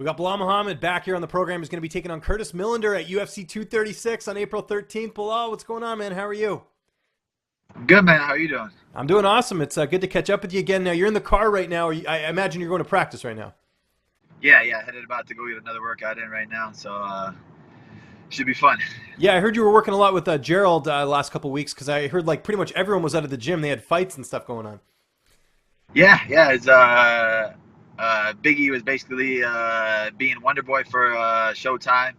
We got Belal Muhammad back here on the program. He's going to be taking on Curtis MIllender at UFC 236 on April 13th. Belal, what's going on, man? How are you? Good, man. How are you doing? I'm doing awesome. It's good to catch up with you again. Now, you're in the car right now. I imagine you're going to practice right now. Yeah. Headed about to go get another workout in right now, so should be fun. Yeah, I heard you were working a lot with Gerald last couple weeks because I heard like pretty much everyone was out of the gym. They had fights and stuff going on. Yeah. It's Biggie was basically being Wonder Boy for Showtime,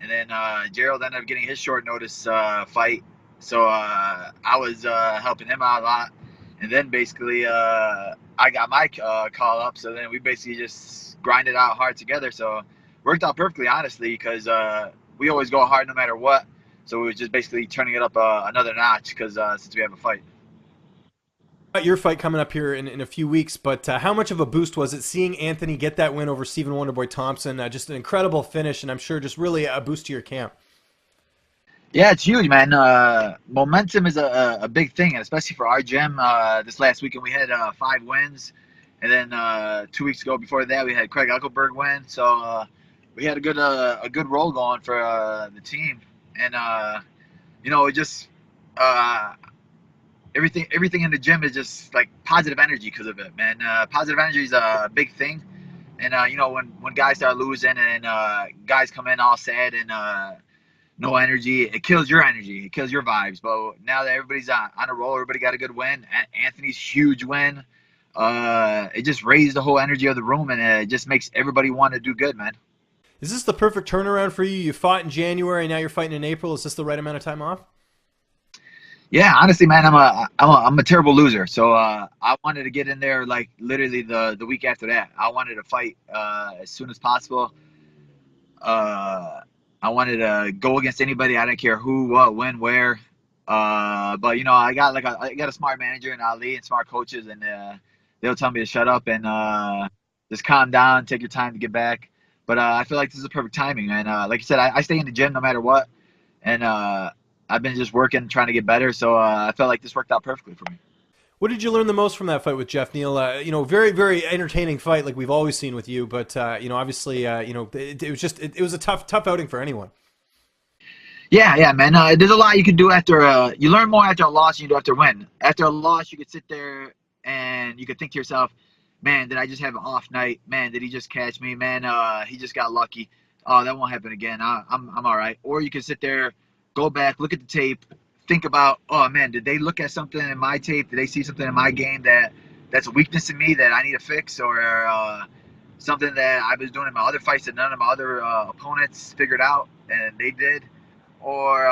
and then Gerald ended up getting his short notice fight. So I was helping him out a lot, and then basically I got my call up. So then we basically just grinded out hard together. So worked out perfectly, honestly, because we always go hard no matter what. So we was just basically turning it up another notch because since we have a fight. Got your fight coming up here in a few weeks, but how much of a boost was it seeing Anthony get that win over Stephen Wonderboy Thompson? Just an incredible finish, and I'm sure just really a boost to your camp. Yeah, it's huge, man. Momentum is a big thing, and especially for our gym. This last weekend we had 5 wins, and then 2 weeks ago before that we had Craig Uckelberg win. So we had a good roll going for the team, and it just uh, everything in the gym is just like positive energy because of it, man. Positive energy is a big thing, and when guys start losing and guys come in all sad and no energy, it kills your energy, it kills your vibes. But now that everybody's on a roll, everybody got a good win. Anthony's huge win. It just raised the whole energy of the room, and it just makes everybody want to do good, man. Is this the perfect turnaround for you? You fought in January, now you're fighting in April. Is this the right amount of time off? Yeah, honestly, man, I'm a terrible loser. So I wanted to get in there like literally the week after that. I wanted to fight as soon as possible. Uh, I wanted to go against anybody. I didn't care who, what, when, where. But I got a smart manager in Ali and smart coaches, and they'll tell me to shut up and just calm down, take your time to get back. But I feel like this is perfect timing, and like you said, I stay in the gym no matter what, and I've been just working, trying to get better. So I felt like this worked out perfectly for me. What did you learn the most from that fight with Geoff Neal? Very, very entertaining fight like we've always seen with you, but obviously, it was just it was a tough outing for anyone. Yeah, man. There's a lot you can do after. You learn more after a loss than you do after a win. After a loss, you could sit there and you could think to yourself, "Man, did I just have an off night? Man, did he just catch me? Man, he just got lucky. Oh, that won't happen again. I'm all right." Or you can sit there, go back, look at the tape, think about, "Oh man, did they look at something in my tape? Did they see something in my game that's a weakness in me that I need to fix, or something that I was doing in my other fights that none of my other opponents figured out and they did?" Or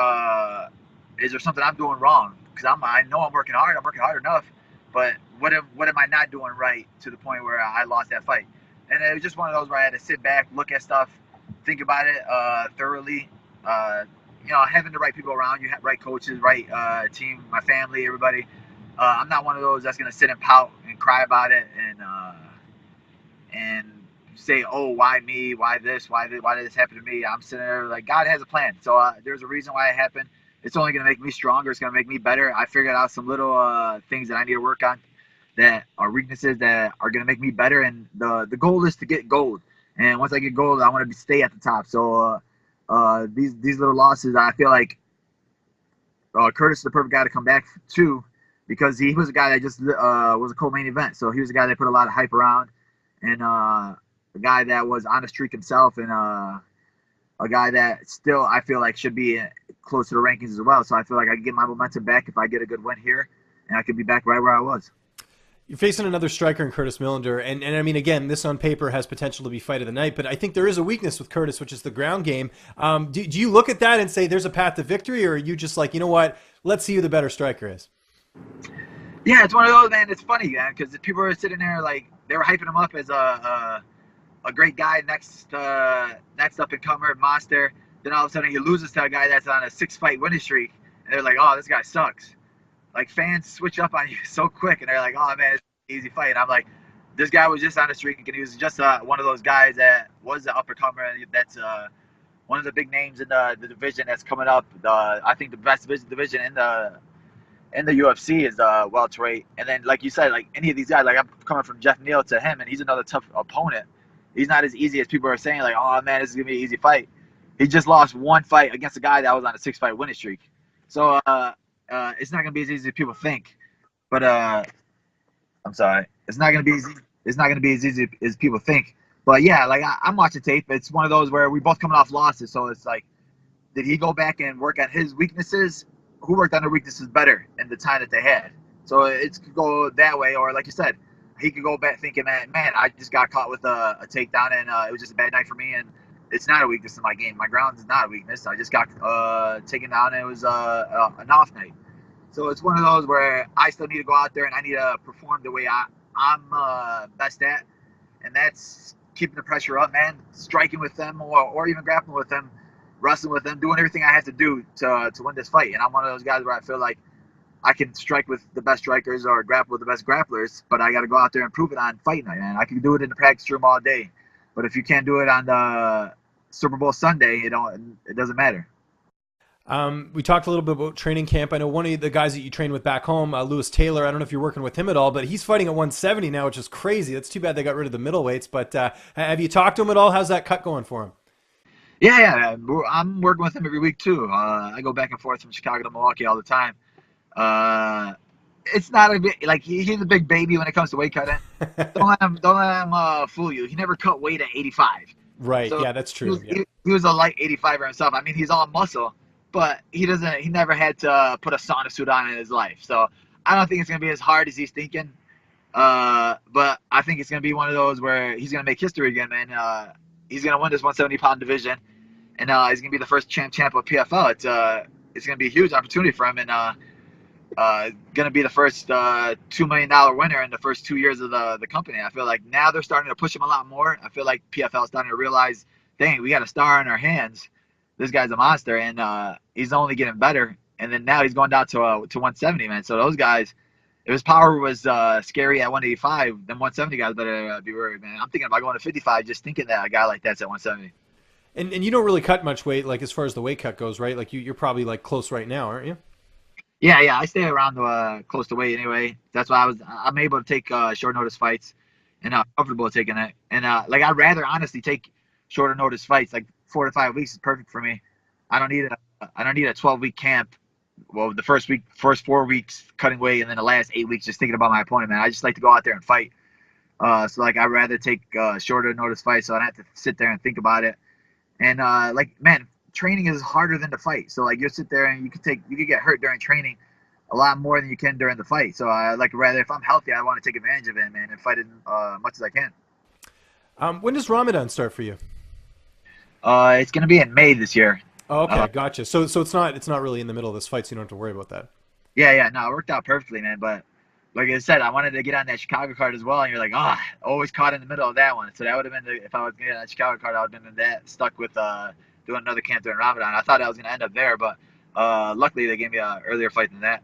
is there something I'm doing wrong? Because I know I'm working hard. I'm working hard enough, but what am I not doing right to the point where I lost that fight? And it was just one of those where I had to sit back, look at stuff, think about it thoroughly. Having the right people around you, right coaches, right team, my family, everybody. I'm not one of those that's gonna sit and pout and cry about it and say, "Oh, why me? Why this? Why did this happen to me?" I'm sitting there like, God has a plan. So there's a reason why it happened. It's only going to make me stronger. It's going to make me better. I figured out some little things that I need to work on that are weaknesses that are going to make me better. And the goal is to get gold. And once I get gold, I want to stay at the top. So these little losses, I feel like Curtis is the perfect guy to come back to, because he was a guy that just was a co-main event. So he was a guy that put a lot of hype around, and a guy that was on a streak himself, and a guy that still I feel like should be close to the rankings as well. So I feel like I can get my momentum back if I get a good win here, and I could be back right where I was. You're facing another striker in Curtis MIllender, and I mean, again, this on paper has potential to be fight of the night, but I think there is a weakness with Curtis, which is the ground game. Do you look at that and say there's a path to victory, or are you just like, you know what, let's see who the better striker is? Yeah, it's one of those, man. It's funny, man, because people are sitting there like they were hyping him up as a great guy, next up and comer monster. Then all of a sudden he loses to a guy that's on a 6-fight winning streak, and they're like, "Oh, this guy sucks." Like, fans switch up on you so quick, and they're like, "Oh man, it's an easy fight." And I'm like, this guy was just on a streak, and he was just one of those guys that was the upper comer. That's one of the big names in the division that's coming up. I think the best division in the UFC is welterweight. And then, like you said, like any of these guys, like I'm coming from Geoff Neal to him, and he's another tough opponent. He's not as easy as people are saying. Like, oh man, this is gonna be an easy fight. He just lost one fight against a guy that was on a 6-fight winning streak. So it's not gonna be as easy as people think. But I'm sorry, it's not gonna be easy. It's not gonna be as easy as people think. But yeah, like I'm watching tape. It's one of those where we both coming off losses, so it's like, did he go back and work on his weaknesses? Who worked on their weaknesses better in the time that they had? So it could go that way, or like you said, he could go back thinking, man, I just got caught with a takedown, and it was just a bad night for me, and it's not a weakness in my game. My ground is not a weakness. I just got taken down, and it was an off night. So it's one of those where I still need to go out there and I need to perform the way I'm best at, and that's keeping the pressure up, man, striking with them, or even grappling with them, wrestling with them, doing everything I have to do to win this fight. And I'm one of those guys where I feel like I can strike with the best strikers or grapple with the best grapplers, but I got to go out there and prove it on fight night, man. I can do it in the practice room all day, but if you can't do it on the Super Bowl Sunday, it doesn't matter. We talked a little bit about training camp. I know one of the guys that you train with back home, Lewis Taylor. I don't know if you're working with him at all, but he's fighting at 170 now, which is crazy. That's too bad they got rid of the middleweights. But have you talked to him at all? How's that cut going for him? Yeah. I'm working with him every week too. I go back and forth from Chicago to Milwaukee all the time. It's not a bit like he's a big baby when it comes to weight cutting. Don't let him fool you. He never cut weight at 85. Right. So yeah, that's true. he was a light 85er himself. I mean, he's all muscle, but he never had to put a sauna suit on in his life. So I don't think it's gonna be as hard as he's thinking. But I think it's gonna be one of those where he's gonna make history again, man. He's gonna win this 170-pound division, and he's gonna be the first champ of PFL. It's gonna be a huge opportunity for him, and going to be the first $2 million winner in the first 2 years of the company. I feel like now they're starting to push him a lot more. I feel like PFL is starting to realize, dang, we got a star in our hands. This guy's a monster, and he's only getting better. And then now he's going down to 170, man. So those guys, if his power was scary at 185, then 170 guys better be worried, man. I'm thinking about going to 55, just thinking that a guy like that's at 170. And you don't really cut much weight, like as far as the weight cut goes, right? Like you're probably like close right now, aren't you? Yeah. I stay around close to weight anyway. That's why I'm able to take short notice fights, and I'm comfortable taking it. And like I'd rather honestly take shorter notice fights. Like 4 to 5 weeks is perfect for me. I don't need a 12-week camp. Well, the first 4 weeks cutting weight, and then the last 8 weeks just thinking about my opponent, man. I just like to go out there and fight. So like I'd rather take shorter notice fights, so I don't have to sit there and think about it. And like, man, training is harder than the fight. So like you sit there and you could get hurt during training a lot more than you can during the fight. So I like rather, if I'm healthy, I want to take advantage of it, man, and fight it much as I can. When does Ramadan start for you? It's gonna be in May this year. Oh, okay, gotcha. So it's not really in the middle of this fight, so you don't have to worry about that. Yeah. No, it worked out perfectly, man. But like I said, I wanted to get on that Chicago card as well, and you're like, always caught in the middle of that one. So that would have been if I was gonna get on that Chicago card, I would have been stuck with doing another camp during Ramadan. I thought I was gonna end up there, but luckily they gave me an earlier fight than that.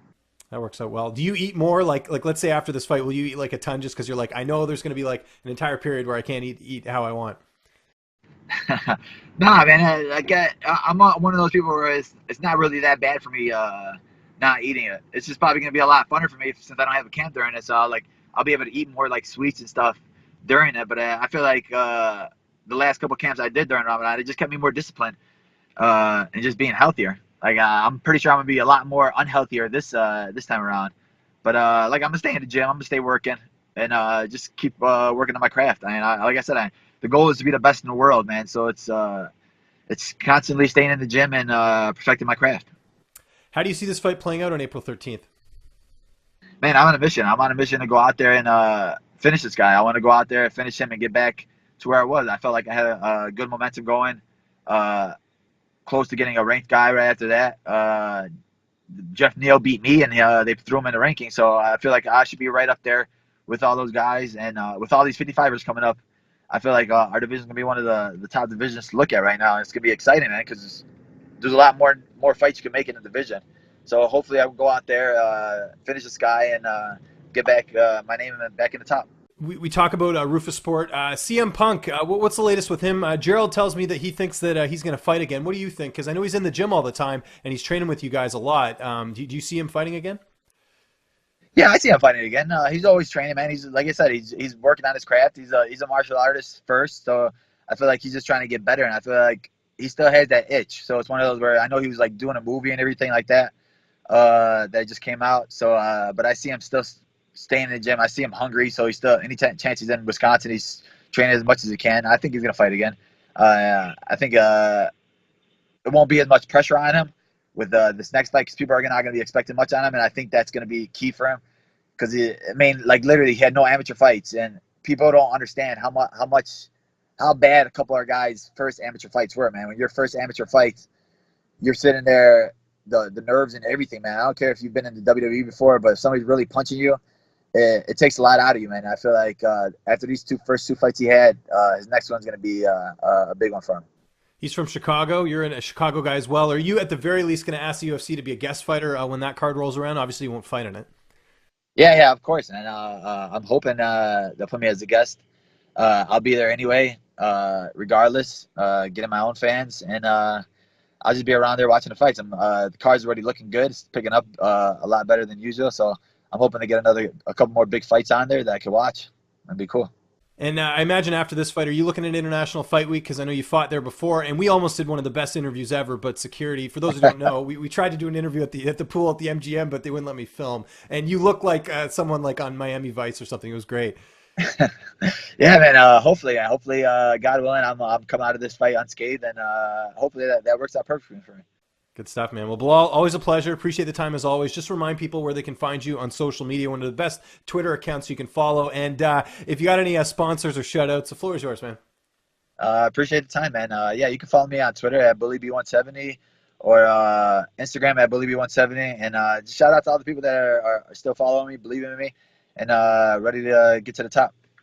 That works out well. Do you eat more? Like let's say after this fight, will you eat like a ton just because you're like, I know there's going to be like an entire period where I can't eat how I want? Nah, man. I'm one of those people where it's not really that bad for me not eating it. It's just probably gonna be a lot funner for me since I don't have a camp during it. So I'll be able to eat more like sweets and stuff during it. But I feel like the last couple camps I did during Ramadan, it just kept me more disciplined and just being healthier. Like I'm pretty sure I'm gonna be a lot more unhealthier this time around. But like I'm gonna stay in the gym. I'm gonna stay working and just keep working on my craft. I mean, like I said, the goal is to be the best in the world, man. So it's constantly staying in the gym and perfecting my craft. How do you see this fight playing out on April 13th? Man, I'm on a mission. I'm on a mission to go out there and finish this guy. I want to go out there, finish him, and get back to where I was. I felt like I had a good momentum going, close to getting a ranked guy right after that. Geoff Neal beat me, and they threw him in the ranking. So I feel like I should be right up there with all those guys. And with all these 55ers coming up, I feel like our division is going to be one of the top divisions to look at right now. And it's going to be exciting, man, because there's a lot more fights you can make in the division. So hopefully I will go out there, finish this guy, and get back my name back in the top. We talk about Rufus Sport. CM Punk, what's the latest with him? Gerald tells me that he thinks that he's going to fight again. What do you think? Because I know he's in the gym all the time, and he's training with you guys a lot. Do you see him fighting again? Yeah, I see him fighting again. He's always training, man. He's like I said, he's working on his craft. He's a martial artist first, so I feel like he's just trying to get better, and I feel like he still has that itch. So it's one of those where I know he was like doing a movie and everything like that that just came out. So, but I see him still staying in the gym. I see him hungry, so he's still any chance he's in Wisconsin, he's training as much as he can. I think he's gonna fight again. I think it won't be as much pressure on him with this next fight because people are not gonna be expecting much on him, and I think that's gonna be key for him because I mean, like literally, he had no amateur fights, and people don't understand how bad a couple of guys' first amateur fights were, man. When your first amateur fight, you're sitting there, the nerves and everything, man. I don't care if you've been in the WWE before, but if somebody's really punching you, it takes a lot out of you, man. I feel like after these first two fights he had, his next one's gonna be a big one for him. He's from Chicago. You're a Chicago guy as well. Are you at the very least going to ask the UFC to be a guest fighter when that card rolls around? Obviously, you won't fight in it. Yeah, yeah, of course, and I'm hoping they'll put me as a guest. I'll be there anyway, regardless. Getting my own fans, and I'll just be around there watching the fights. The card's already looking good. It's picking up a lot better than usual. So I'm hoping to get a couple more big fights on there that I can watch. That'd be cool. And I imagine after this fight, are you looking at International Fight Week? Because I know you fought there before, and we almost did one of the best interviews ever. But security, for those who don't know, we tried to do an interview at the pool at the MGM, but they wouldn't let me film. And you look like someone like on Miami Vice or something. It was great. Yeah, man. Hopefully, God willing, I'm coming out of this fight unscathed, and hopefully that works out perfectly for me. Good stuff, man. Well, Bilal, always a pleasure. Appreciate the time as always. Just remind people where they can find you on social media, one of the best Twitter accounts you can follow. And if you got any sponsors or shout outs, the floor is yours, man. Appreciate the time, man. Yeah, you can follow me on Twitter at BullyB170 or Instagram at BullyB170. And just shout out to all the people that are still following me, believing in me, and ready to get to the top.